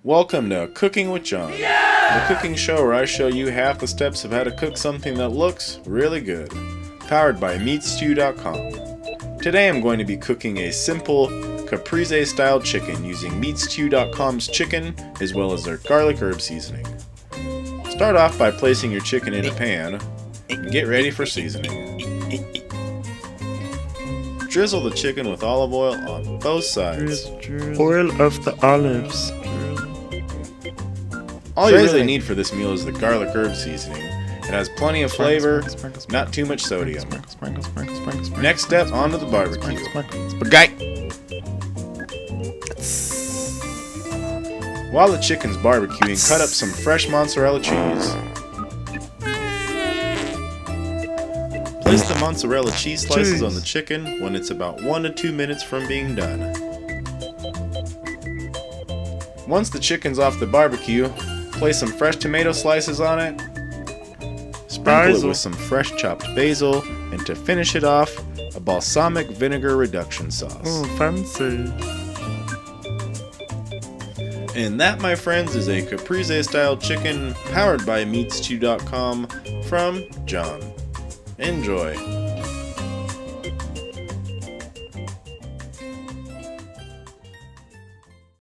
Welcome to Cooking with John, the cooking show where I show you half the steps of how to cook something that looks really good. Powered by minutes.You.com. Today I'm going to be cooking a simple Caprese style chicken using minutes.You.com's chicken as well as their garlic herb seasoning. Start off by placing your chicken in a pan and get ready for seasoning. Drizzle the chicken with olive oil on both sides. Oil of the olives. All you really need for this meal is the garlic herb seasoning. It has plenty of flavor, not too much sodium. Next step, onto the barbecue. Spaghetti. While the chicken's barbecuing, cut up some fresh mozzarella cheese. Place the mozzarella cheese slices on the chicken when it's about 1 to 2 minutes from being done. Once the chicken's off the barbecue, place some fresh tomato slices on it. Sprinkle it with some fresh chopped basil, and to finish it off, a balsamic vinegar reduction sauce. Oh, fancy. And that, my friends, is a Caprese style chicken powered by minutes.You.com from John. Enjoy.